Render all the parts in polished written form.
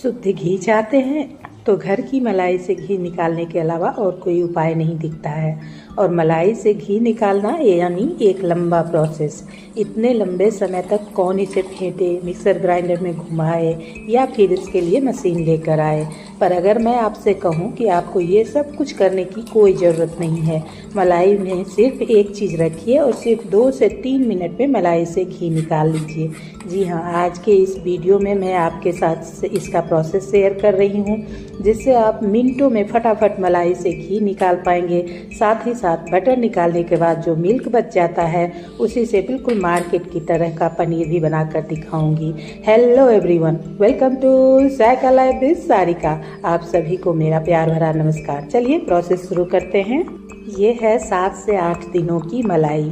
शुद्ध घी चाहते हैं तो घर की मलाई से घी निकालने के अलावा और कोई उपाय नहीं दिखता है। और मलाई से घी निकालना यानी एक लंबा प्रोसेस। इतने लंबे समय तक कौन इसे फेंटे, मिक्सर ग्राइंडर में घुमाए या फिर इसके लिए मशीन लेकर आए। पर अगर मैं आपसे कहूं कि आपको ये सब कुछ करने की कोई ज़रूरत नहीं है। मलाई में सिर्फ एक चीज़ रखिए और सिर्फ 2 से 3 मिनट में मलाई से घी निकाल लीजिए। जी हाँ, आज के इस वीडियो में मैं आपके साथ इसका प्रोसेस शेयर कर रही हूँ, जिससे आप मिनटों में फटाफट मलाई से घी निकाल पाएंगे। साथ ही साथ बटर निकालने के बाद जो मिल्क बच जाता है उसी से बिल्कुल मार्केट की तरह का पनीर भी बनाकर दिखाऊंगी। Hello everyone, welcome to Zaika life with Sarika. आप सभी को मेरा प्यार भरा नमस्कार। चलिए प्रोसेस शुरू करते हैं। ये है 7 से 8 दिनों की मलाई,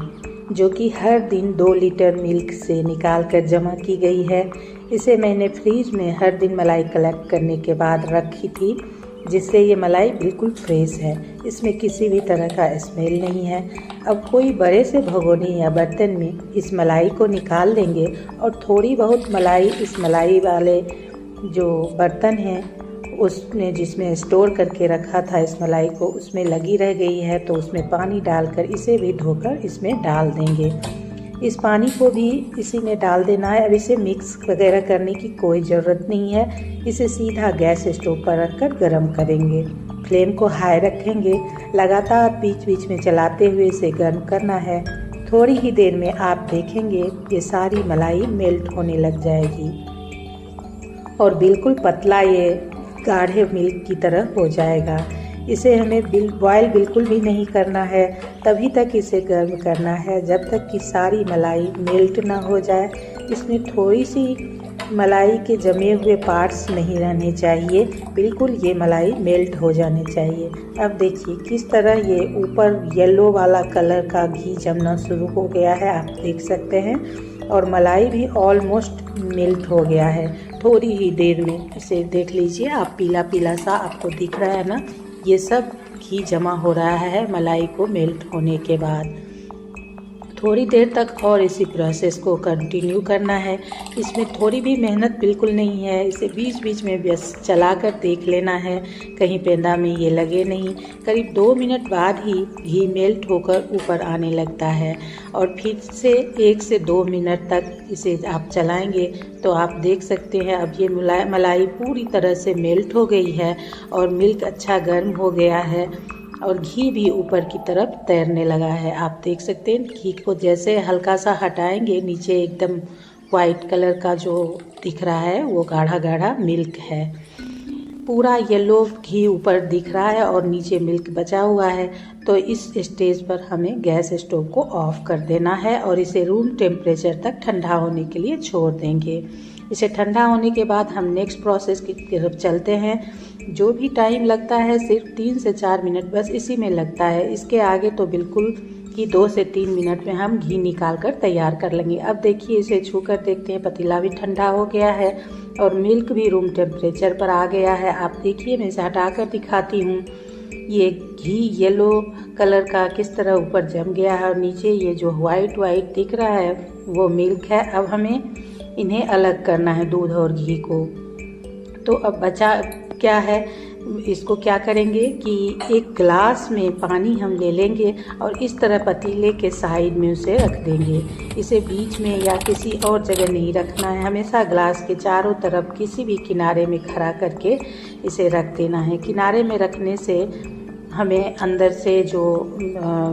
जो कि हर दिन 2 लीटर मिल्क से निकाल कर जमा की गई है। इसे मैंने फ्रीज में हर दिन मलाई कलेक्ट करने के बाद रखी थी, जिससे ये मलाई बिल्कुल फ्रेश है। इसमें किसी भी तरह का स्मेल नहीं है। अब कोई बड़े से भगोने या बर्तन में इस मलाई को निकाल लेंगे और थोड़ी बहुत मलाई इस मलाई वाले जो बर्तन हैं उसने जिसमें स्टोर करके रखा था इस मलाई को, उसमें लगी रह गई है, तो उसमें पानी डालकर इसे भी धोकर इसमें डाल देंगे। इस पानी को भी इसी में डाल देना है। अब इसे मिक्स वगैरह करने की कोई ज़रूरत नहीं है। इसे सीधा गैस स्टोव पर रखकर गर्म करेंगे। फ्लेम को हाई रखेंगे। लगातार बीच बीच में चलाते हुए इसे गर्म करना है। थोड़ी ही देर में आप देखेंगे ये सारी मलाई मेल्ट होने लग जाएगी और बिल्कुल पतला ये गाढ़े मिल्क की तरह हो जाएगा। इसे हमें बॉयल बिल्कुल भी नहीं करना है, तभी तक इसे गर्म करना है जब तक कि सारी मलाई मेल्ट ना हो जाए। इसमें थोड़ी सी मलाई के जमे हुए पार्ट्स नहीं रहने चाहिए, बिल्कुल ये मलाई मेल्ट हो जाने चाहिए। अब देखिए किस तरह ये ऊपर येलो वाला कलर का घी जमना शुरू हो गया है, आप देख सकते हैं। और मलाई भी ऑलमोस्ट मेल्ट हो गया है थोड़ी ही देर में। इसे देख लीजिए आप, पीला पीला सा आपको दिख रहा है ना। ये सब घी जमा हो रहा है मलाई को मेल्ट होने के बाद। थोड़ी देर तक और इसी प्रोसेस को कंटिन्यू करना है। इसमें थोड़ी भी मेहनत बिल्कुल नहीं है। इसे बीच बीच में बस चलाकर देख लेना है, कहीं पेंदा में ये लगे नहीं। करीब 2 मिनट बाद ही घी मेल्ट होकर ऊपर आने लगता है और फिर से 1 से 2 मिनट तक इसे आप चलाएंगे तो आप देख सकते हैं अब ये मलाई पूरी तरह से मेल्ट हो गई है और मिल्क अच्छा गर्म हो गया है और घी भी ऊपर की तरफ तैरने लगा है। आप देख सकते हैं घी को जैसे हल्का सा हटाएंगे, नीचे एकदम वाइट कलर का जो दिख रहा है वो गाढ़ा गाढ़ा मिल्क है। पूरा येलो घी ऊपर दिख रहा है और नीचे मिल्क बचा हुआ है। तो इस स्टेज पर हमें गैस स्टोव को ऑफ कर देना है और इसे रूम टेम्परेचर तक ठंडा होने के लिए छोड़ देंगे। इसे ठंडा होने के बाद हम नेक्स्ट प्रोसेस की तरफ चलते हैं। जो भी टाइम लगता है सिर्फ 3 से 4 मिनट बस इसी में लगता है। इसके आगे तो बिल्कुल ही 2 से 3 मिनट में हम घी निकाल कर तैयार कर लेंगे। अब देखिए इसे छू कर देखते हैं, पतीला भी ठंडा हो गया है और मिल्क भी रूम टेम्परेचर पर आ गया है। आप देखिए, मैं इसे हटा कर दिखाती हूँ। ये घी येलो कलर का किस तरह ऊपर जम गया है और नीचे ये जो वाइट वाइट दिख रहा है वो मिल्क है। अब हमें इन्हें अलग करना है, दूध और घी को। तो अब बचा क्या है, इसको क्या करेंगे कि एक ग्लास में पानी हम ले लेंगे और इस तरह पतीले के साइड में उसे रख देंगे। इसे बीच में या किसी और जगह नहीं रखना है, हमेशा ग्लास के चारों तरफ किसी भी किनारे में खड़ा करके इसे रख देना है। किनारे में रखने से हमें अंदर से जो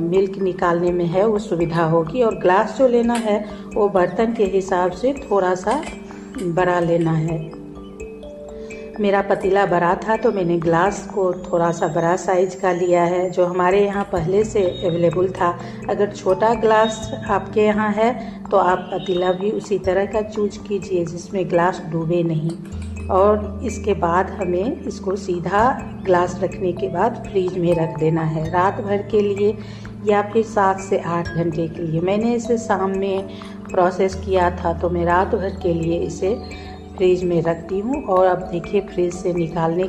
मिल्क निकालने में है वो सुविधा होगी। और ग्लास जो लेना है वो बर्तन के हिसाब से थोड़ा सा बड़ा लेना है। मेरा पतीला बड़ा था तो मैंने ग्लास को थोड़ा सा बड़ा साइज का लिया है, जो हमारे यहाँ पहले से अवेलेबल था। अगर छोटा ग्लास आपके यहाँ है तो आप पतीला भी उसी तरह का चूज कीजिए जिसमें ग्लास डूबे नहीं। और इसके बाद हमें इसको सीधा ग्लास रखने के बाद फ्रीज में रख देना है रात भर के लिए या फिर 7 से 8 घंटे के लिए। मैंने इसे शाम में प्रोसेस किया था तो मैं रात भर के लिए इसे फ्रीज में रखती हूँ। और अब देखिए फ्रीज से निकालने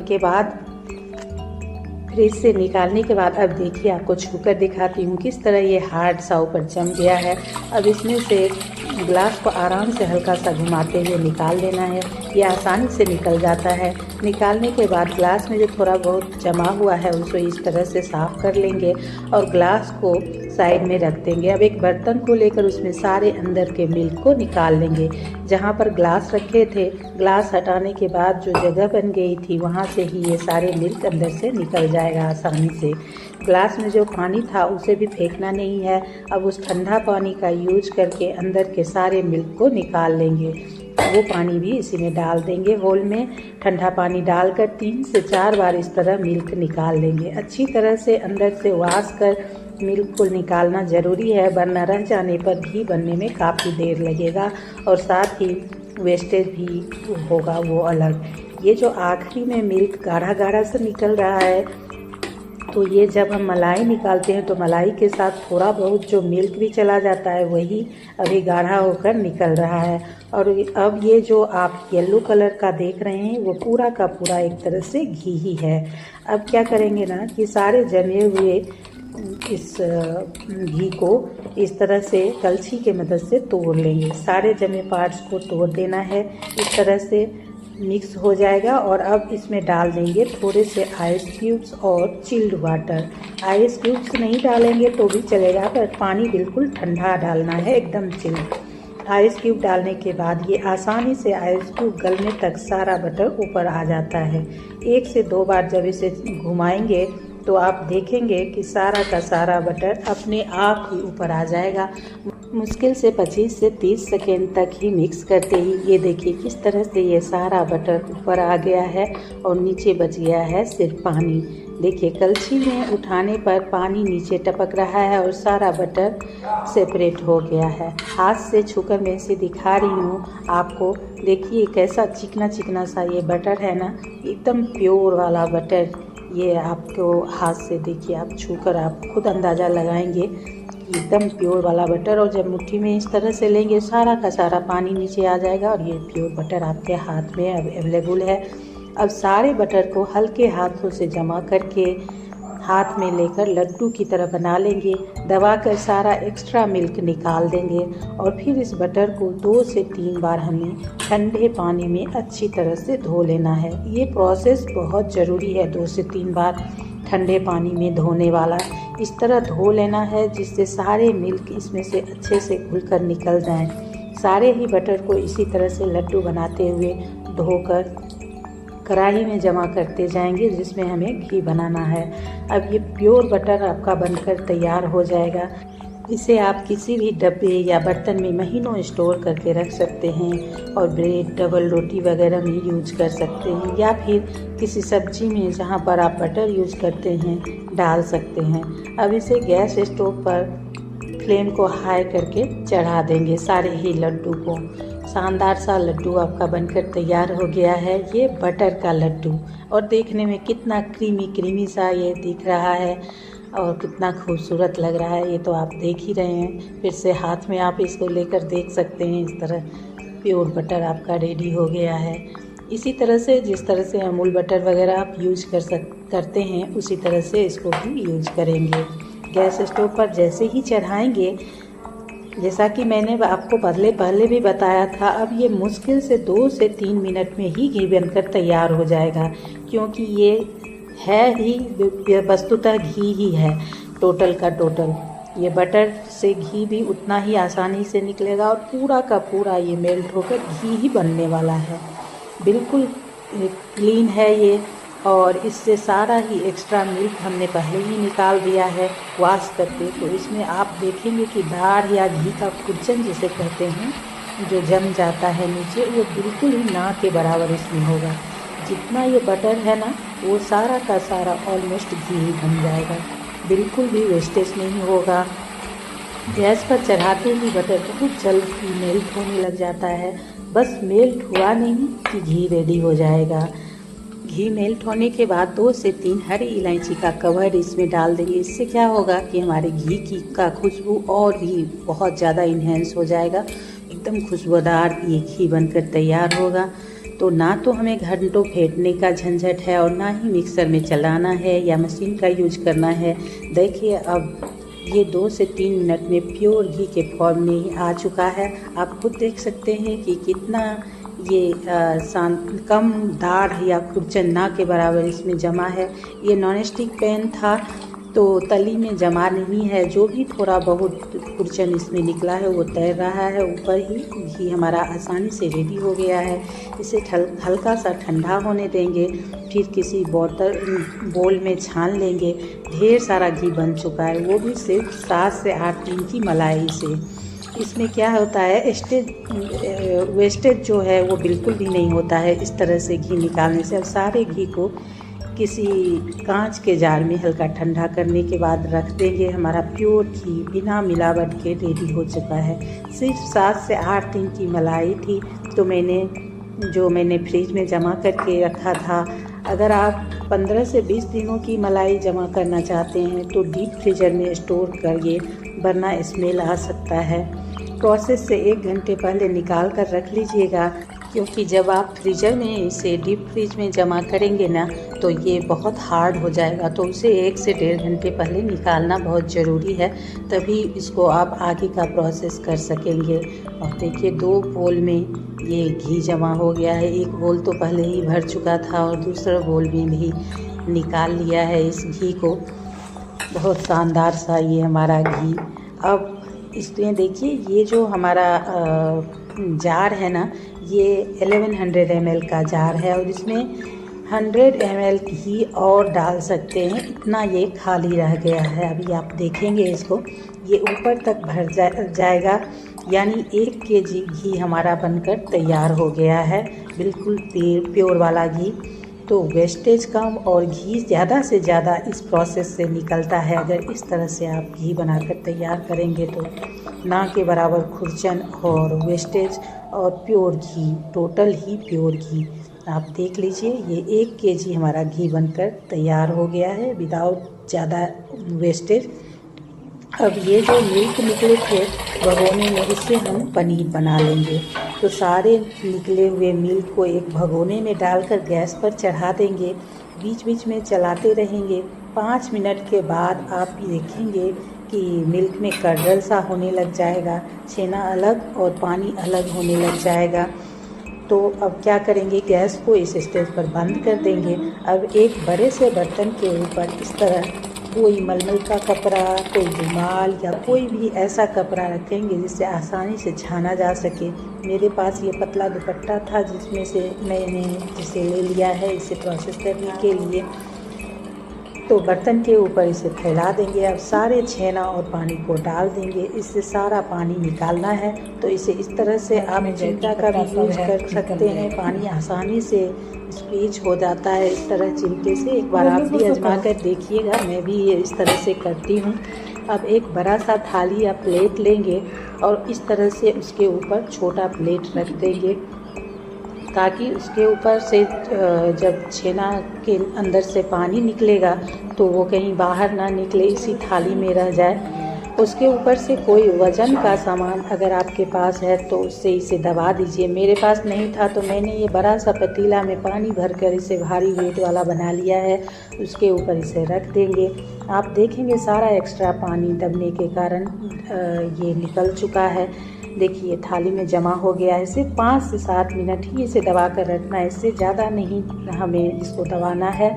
के बाद अब देखिए आपको छूकर दिखाती हूँ किस तरह ये हार्ड सा ऊपर जम गया है। अब इसमें से ग्लास को आराम से हल्का सा घुमाते हुए निकाल देना है। ये आसानी से निकल जाता है। निकालने के बाद ग्लास में जो थोड़ा बहुत जमा हुआ है उसको इस तरह से साफ़ कर लेंगे और ग्लास को साइड में रख देंगे। अब एक बर्तन को लेकर उसमें सारे अंदर के मिल्क को निकाल लेंगे। जहाँ पर ग्लास रखे थे, ग्लास हटाने के बाद जो जगह बन गई थी वहाँ से ही ये सारे मिल्क अंदर से निकल जाएगा आसानी से। ग्लास में जो पानी था उसे भी फेंकना नहीं है। अब उस ठंडा पानी का यूज करके अंदर के सारे मिल्क को निकाल लेंगे। वो पानी भी इसी में डाल देंगे। होल में ठंडा पानी डालकर 3 से 4 बार इस तरह मिल्क निकाल लेंगे। अच्छी तरह से अंदर से वॉश कर मिल्क को निकालना ज़रूरी है, वरना रह जाने पर घी बनने में काफ़ी देर लगेगा और साथ ही वेस्टेज भी होगा वो अलग। ये जो आखिरी में मिल्क गाढ़ा गाढ़ा सा निकल रहा है, तो ये जब हम मलाई निकालते हैं तो मलाई के साथ थोड़ा बहुत जो मिल्क भी चला जाता है, वही अभी गाढ़ा होकर निकल रहा है। और अब ये जो आप येलो कलर का देख रहे हैं वो पूरा का पूरा एक तरह से घी ही है। अब क्या करेंगे ना कि सारे जमे हुए इस घी को इस तरह से कलछी के मदद से तोड़ लेंगे। सारे जमे पार्ट्स को तोड़ देना है। इस तरह से मिक्स हो जाएगा और अब इसमें डाल देंगे थोड़े से आइस क्यूब्स और चिल्ड वाटर। आइस क्यूब्स नहीं डालेंगे तो भी चलेगा, पर पानी बिल्कुल ठंडा डालना है, एकदम चिल्ड। आइस क्यूब डालने के बाद ये आसानी से आइस क्यूब गलने तक सारा बटर ऊपर आ जाता है। 1 से 2 बार जब इसे घुमाएंगे तो आप देखेंगे कि सारा का सारा बटर अपने आप ही ऊपर आ जाएगा। मुश्किल से 25 से 30 सेकेंड तक ही मिक्स करते ही ये देखिए किस तरह से ये सारा बटर ऊपर आ गया है और नीचे बच गया है सिर्फ पानी। देखिए कलछी में उठाने पर पानी नीचे टपक रहा है और सारा बटर सेपरेट हो गया है। हाथ से छूकर मैं इसे दिखा रही हूँ आपको। देखिए कैसा चिकना चिकना सा ये बटर है ना, एकदम प्योर वाला बटर। ये आपको हाथ से देखिए, आप छूकर आप खुद अंदाज़ा लगाएंगे एकदम प्योर वाला बटर। और जब मुट्ठी में इस तरह से लेंगे सारा का सारा पानी नीचे आ जाएगा और ये प्योर बटर आपके हाथ में अब अवेलेबल है। अब सारे बटर को हल्के हाथों से जमा करके हाथ में लेकर लड्डू की तरह बना लेंगे। दबाकर सारा एक्स्ट्रा मिल्क निकाल देंगे और फिर इस बटर को 2 से 3 बार हमें ठंडे पानी में अच्छी तरह से धो लेना है। ये प्रोसेस बहुत ज़रूरी है, 2 से 3 बार ठंडे पानी में धोने वाला। इस तरह धो लेना है जिससे सारे मिल्क इसमें से अच्छे से घुलकर निकल जाएं। सारे ही बटर को इसी तरह से लड्डू बनाते हुए धोकर कढ़ाई में जमा करते जाएंगे जिसमें हमें घी बनाना है। अब ये प्योर बटर आपका बनकर तैयार हो जाएगा। इसे आप किसी भी डब्बे या बर्तन में महीनों स्टोर करके रख सकते हैं और ब्रेड, डबल रोटी वगैरह में यूज कर सकते हैं, या फिर किसी सब्जी में जहां पर आप बटर यूज करते हैं डाल सकते हैं। अब इसे गैस स्टोव पर फ्लेम को हाई करके चढ़ा देंगे सारे ही लड्डू को। शानदार सा लड्डू आपका बनकर तैयार हो गया है, ये बटर का लड्डू। और देखने में कितना क्रीमी क्रीमी सा ये दिख रहा है और कितना खूबसूरत लग रहा है, ये तो आप देख ही रहे हैं। फिर से हाथ में आप इसको लेकर देख सकते हैं। इस तरह प्योर बटर आपका रेडी हो गया है। इसी तरह से जिस तरह से अमूल बटर वगैरह आप यूज करते हैं उसी तरह से इसको भी यूज करेंगे। गैस स्टोव पर जैसे ही चढ़ाएंगे, जैसा कि मैंने आपको पहले भी बताया था, अब ये मुश्किल से 2 से 3 मिनट में ही घी बनकर तैयार हो जाएगा, क्योंकि ये है ही वस्तुतः घी ही है टोटल का टोटल। ये बटर से घी भी उतना ही आसानी से निकलेगा और पूरा का पूरा ये मेल्ट होकर घी ही बनने वाला है। बिल्कुल क्लीन है ये, और इससे सारा ही एक्स्ट्रा मिल्क हमने पहले ही निकाल दिया है वॉश करके। तो इसमें आप देखेंगे कि दाढ़ या घी का कुचन जिसे कहते हैं, जो जम जाता है नीचे, वो बिल्कुल ही ना के बराबर इसमें होगा। जितना ये बटर है ना, वो सारा का सारा ऑलमोस्ट घी ही बन जाएगा, बिल्कुल भी वेस्टेज नहीं होगा। गैस पर चढ़ाते ही बटर बहुत जल्द ही मेल्ट होने लग जाता है। बस मेल्ट हुआ नहीं कि घी रेडी हो जाएगा। घी मेल्ट होने के बाद 2 से 3 हरी इलायची का कवर इसमें डाल देंगे। इससे क्या होगा कि हमारे घी का खुशबू और भी बहुत ज़्यादा इन्हेंस हो जाएगा। एकदम खुशबूदार ये घी बनकर तैयार होगा। तो ना तो हमें घंटों फेंटने का झंझट है और ना ही मिक्सर में चलाना है या मशीन का यूज करना है। देखिए अब ये 2 से 3 मिनट में प्योर घी के फॉर्म में आ चुका है। आप खुद देख सकते हैं कि कितना ये कम दाढ़ या खुरचन ना के बराबर इसमें जमा है। ये नॉन स्टिक पैन था तो तली में जमा नहीं है। जो भी थोड़ा बहुत खुरचन इसमें निकला है वो तैर रहा है ऊपर ही। घी हमारा आसानी से रेडी हो गया है। इसे हल्का सा ठंडा होने देंगे, फिर किसी बोल में छान लेंगे। ढेर सारा घी बन चुका है, वो भी सिर्फ 7 से 8 दिन की मलाई से। इसमें क्या होता है, वेस्टेज जो है वो बिल्कुल भी नहीं होता है इस तरह से घी निकालने से। अब सारे घी को किसी कांच के जार में हल्का ठंडा करने के बाद रख देंगे। हमारा प्योर घी बिना मिलावट के रेडी हो चुका है। सिर्फ 7 से 8 दिन की मलाई थी तो मैंने फ्रिज में जमा करके रखा था। अगर आप 15 से 20 दिनों की मलाई जमा करना चाहते हैं तो डीप फ्रीजर में स्टोर करिए, वरना स्मेल आ सकता है। प्रोसेस से 1 घंटे पहले निकाल कर रख लीजिएगा, क्योंकि जब आप फ्रीजर में इसे डीप फ्रीज में जमा करेंगे ना तो ये बहुत हार्ड हो जाएगा। तो उसे 1 से 1.5 घंटे पहले निकालना बहुत ज़रूरी है, तभी इसको आप आगे का प्रोसेस कर सकेंगे। और देखिए 2 बोल में ये घी जमा हो गया है। एक बोल तो पहले ही भर चुका था और दूसरा बोल में भी निकाल लिया है इस घी को। बहुत शानदार सा ये हमारा घी। अब इसमें देखिए ये जो हमारा जार है ना, ये 1100 ml का जार है और इसमें 100 ml घी और डाल सकते हैं। इतना ये खाली रह गया है। अभी आप देखेंगे इसको, ये ऊपर तक भर जाएगा, यानी 1 kg घी हमारा बनकर तैयार हो गया है। बिल्कुल प्योर वाला घी। तो वेस्टेज कम और घी ज़्यादा से ज़्यादा इस प्रोसेस से निकलता है। अगर इस तरह से आप घी बनाकर तैयार करेंगे तो ना के बराबर खुरचन और वेस्टेज और प्योर घी, टोटल ही प्योर घी। आप देख लीजिए ये 1 kg हमारा घी बनकर तैयार हो गया है विदाउट ज़्यादा वेस्टेज। अब ये जो मिल्क निकले थे भगोने में, इससे हम पनीर बना लेंगे। तो सारे निकले हुए मिल्क को एक भगोने में डालकर गैस पर चढ़ा देंगे। बीच बीच में चलाते रहेंगे। 5 मिनट के बाद आप देखेंगे कि मिल्क में कर्डल सा होने लग जाएगा, छेना अलग और पानी अलग होने लग जाएगा। तो अब क्या करेंगे, गैस को इस स्टेज पर बंद कर देंगे। अब एक बड़े से बर्तन के ऊपर इस तरह कोई मलमल का कपड़ा, कोई रुमाल या कोई भी ऐसा कपड़ा रखेंगे जिससे आसानी से छाना जा सके। मेरे पास ये पतला दुपट्टा था जिसमें से मैंने जिसे ले लिया है इसे प्रोसेस करने के लिए। तो बर्तन के ऊपर इसे फैला देंगे। अब सारे छेना और पानी को डाल देंगे। इससे सारा पानी निकालना है। तो इसे इस तरह से आप चिमटा का भी यूज कर सकते हैं। पानी आसानी से स्क्वीज हो जाता है इस तरह चिमटे से। एक बार आप भी आजमा कर देखिएगा, मैं भी ये इस तरह से करती हूँ। अब एक बड़ा सा थाली या प्लेट लेंगे और इस तरह से उसके ऊपर छोटा प्लेट रख देंगे, ताकि उसके ऊपर से जब छेना के अंदर से पानी निकलेगा तो वो कहीं बाहर ना निकले, इसी थाली में रह जाए। उसके ऊपर से कोई वज़न का सामान अगर आपके पास है तो उससे इसे दबा दीजिए। मेरे पास नहीं था तो मैंने ये बड़ा सा पतीला में पानी भरकर इसे भारी वेट वाला बना लिया है। उसके ऊपर इसे रख देंगे। आप देखेंगे सारा एक्स्ट्रा पानी दबने के कारण ये निकल चुका है। देखिए थाली में जमा हो गया है। सिर्फ 5 से 7 मिनट ही इसे दबा कर रखना है, इससे ज़्यादा नहीं हमें इसको दबाना है।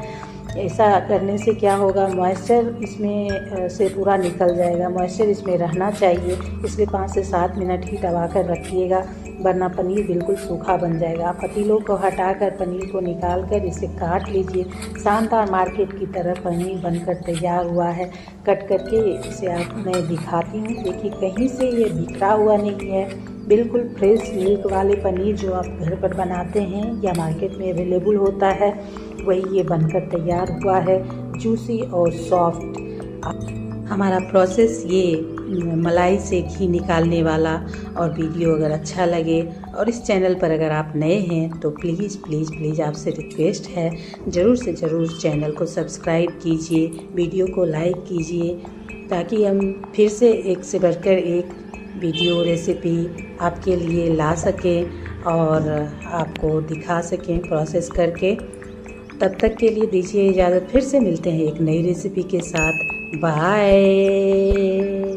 ऐसा करने से क्या होगा, मॉइस्चर इसमें से पूरा निकल जाएगा। मॉइस्चर इसमें रहना चाहिए, इसलिए 5 से 7 मिनट ही दबा कर रखिएगा, वरना पनीर बिल्कुल सूखा बन जाएगा। पतीलों को हटाकर पनीर को निकाल कर इसे काट लीजिए। शानदार मार्केट की तरह पनीर बनकर तैयार हुआ है। कट करके इसे आप मैं दिखाती हूँ। देखिए कहीं से ये बिखरा हुआ नहीं है। बिल्कुल फ्रेश मिल्क वाले पनीर जो आप घर पर बनाते हैं या मार्केट में अवेलेबल होता है, वही ये बनकर तैयार हुआ है, जूसी और सॉफ्ट। हमारा प्रोसेस ये मलाई से घी निकालने वाला। और वीडियो अगर अच्छा लगे और इस चैनल पर अगर आप नए हैं तो प्लीज़ प्लीज़ प्लीज़ आपसे रिक्वेस्ट है, ज़रूर से ज़रूर चैनल को सब्सक्राइब कीजिए, वीडियो को लाइक कीजिए, ताकि हम फिर से एक से बढ़कर एक वीडियो रेसिपी आपके लिए ला सकें और आपको दिखा सकें प्रोसेस करके। तब तक के लिए दीजिए इजाज़त। फिर से मिलते हैं एक नई रेसिपी के साथ। बाय।